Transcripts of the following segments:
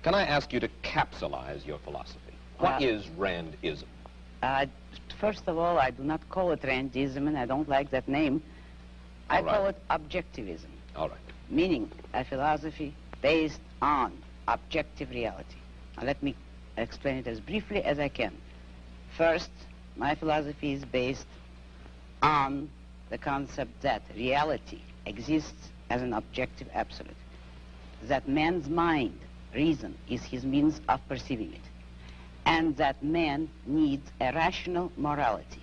Can I ask you to capsulize your philosophy? What is Randism? First of all, I do not call it Randism, and I don't like that name. I call it objectivism. All right. Meaning a philosophy based on objective reality. Now let me explain it as briefly as I can. First, my philosophy is based on the concept that reality exists as an objective absolute. That man's mind, reason, is his means of perceiving it. And that man needs a rational morality.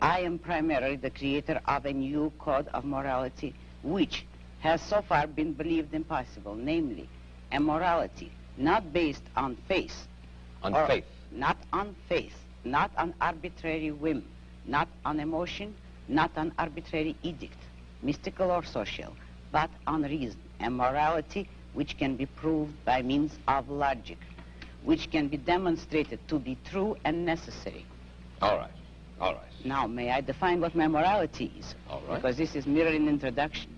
I am primarily the creator of a new code of morality which has so far been believed impossible, namely a morality not based on faith. On faith? Not on faith, not on arbitrary whim, not on emotion, not on arbitrary edict, mystical or social, but on reason. A morality which can be proved by means of logic, which can be demonstrated to be true and necessary. All right. All right. Now, may I define what my morality is? All right. Because this is merely an introduction.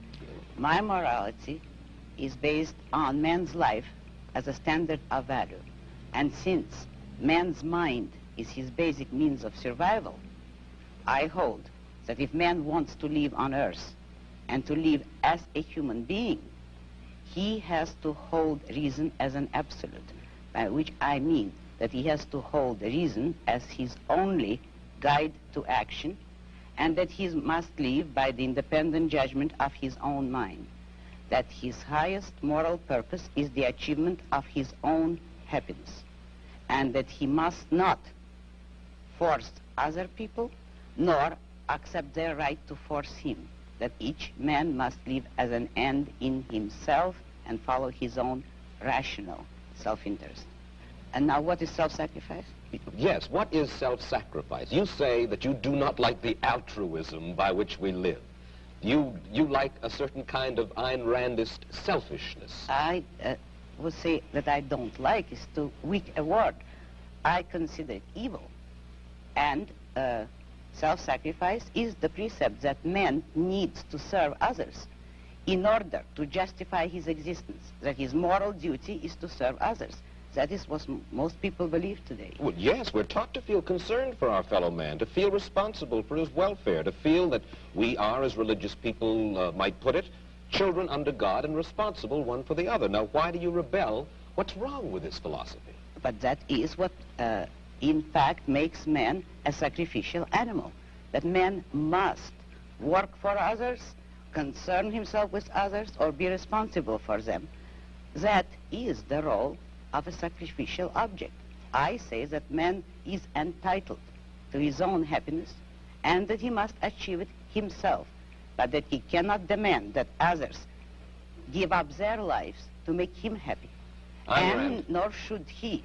My morality is based on man's life as a standard of value. And since man's mind is his basic means of survival, I hold that if man wants to live on earth and to live as a human being, he has to hold reason as an absolute, by which I mean that he has to hold reason as his only guide to action, and that he must live by the independent judgment of his own mind, that his highest moral purpose is the achievement of his own happiness, and that he must not force other people, nor accept their right to force him, that each man must live as an end in himself and follow his own rational self-interest. And now, what is self-sacrifice? Yes, what is self-sacrifice? You say that you do not like the altruism by which we live. You like a certain kind of Ayn Randist selfishness. I would say that I don't like is too weak a word. I consider it evil. And self-sacrifice is the precept that man needs to serve others in order to justify his existence, that his moral duty is to serve others. That is what most people believe today. Well, yes, we're taught to feel concerned for our fellow man, to feel responsible for his welfare, to feel that we are, as religious people might put it, children under God and responsible one for the other. Now, why do you rebel? What's wrong with this philosophy? But that is what, in fact, makes man a sacrificial animal. That man must work for others, concern himself with others, or be responsible for them. That is the role of a sacrificial object. I say that man is entitled to his own happiness and that he must achieve it himself, but that he cannot demand that others give up their lives to make him happy. And nor should he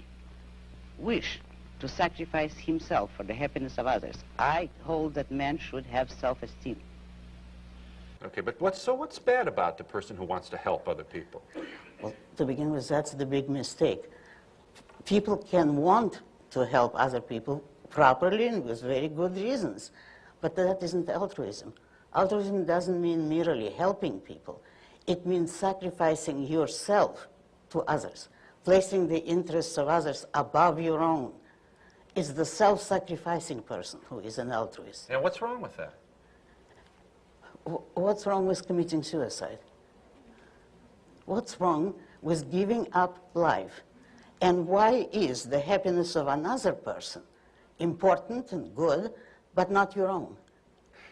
wish to sacrifice himself for the happiness of others. I hold that man should have self-esteem. Okay, but what's bad about the person who wants to help other people? Well, to begin with, that's the big mistake. People can want to help other people properly and with very good reasons, but that isn't altruism. Altruism doesn't mean merely helping people. It means sacrificing yourself to others, placing the interests of others above your own. It's the self-sacrificing person who is an altruist. And what's wrong with that? What's wrong with committing suicide? What's wrong with giving up life? And why is the happiness of another person important and good, but not your own?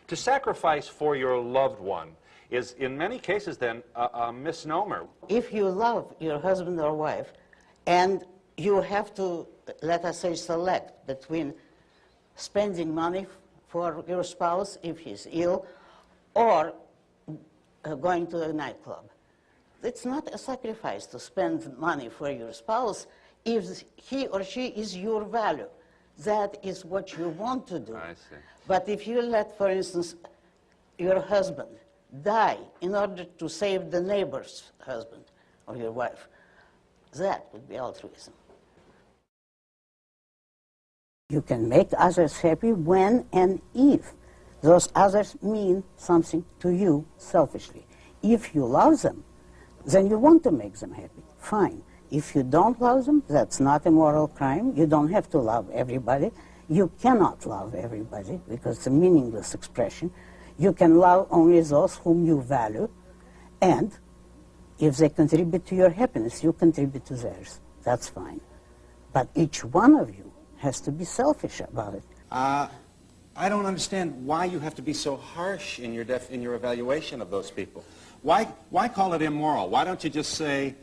To sacrifice for your loved one is, in many cases, then, a misnomer. If you love your husband or wife, and you have to, let us say, select between spending money for your spouse if he's ill, or going to a nightclub. It's not a sacrifice to spend money for your spouse if he or she is your value. That is what you want to do. I see. But if you let, for instance, your husband die in order to save the neighbor's husband or your wife, that would be altruism. You can make others happy when and if those others mean something to you selfishly. If you love them, then you want to make them happy. Fine. If you don't love them, that's not a moral crime. You don't have to love everybody. You cannot love everybody because it's a meaningless expression. You can love only those whom you value, and if they contribute to your happiness, you contribute to theirs. That's fine. But each one of you has to be selfish about it. I don't understand why you have to be so harsh in your evaluation of those people. Why call it immoral? Why don't you just say,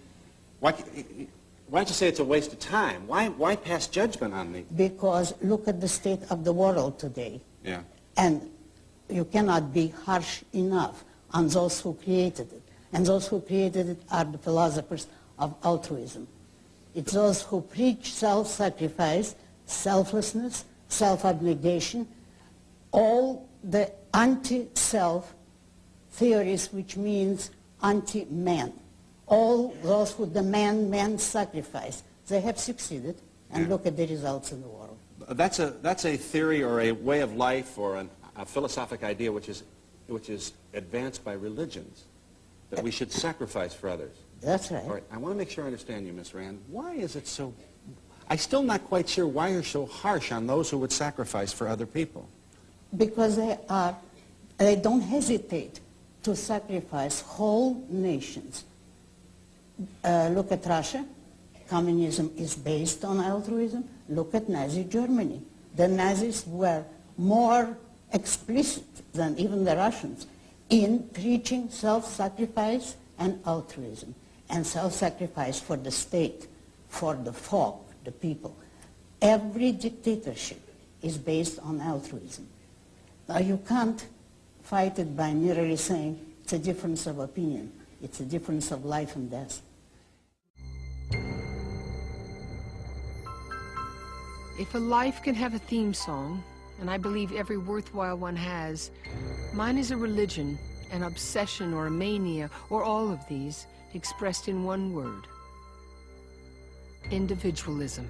why don't you say it's a waste of time? Why pass judgment on me? Because look at the state of the world today. Yeah. And you cannot be harsh enough on those who created it. And those who created it are the philosophers of altruism. It's those who preach self-sacrifice, selflessness, self-abnegation, all the anti-self theories, which means anti-man. All those who demand man's sacrifice, they have succeeded, and look at the results in the world. That's a theory or a way of life or a philosophic idea which is advanced by religions, that we should sacrifice for others. That's right. All right, I want to make sure I understand you, Miss Rand. Why is it so... I'm still not quite sure why you're so harsh on those who would sacrifice for other people. Because they don't hesitate to sacrifice whole nations. Look at Russia. Communism is based on altruism. Look at Nazi Germany. The Nazis were more explicit than even the Russians in preaching self-sacrifice and altruism, and self-sacrifice for the state, for the folk, the people. Every dictatorship is based on altruism. Now you can't fight it by merely saying it's a difference of opinion. It's a difference of life and death. If a life can have a theme song, and I believe every worthwhile one has, mine is a religion, an obsession or a mania, or all of these, expressed in one word: individualism.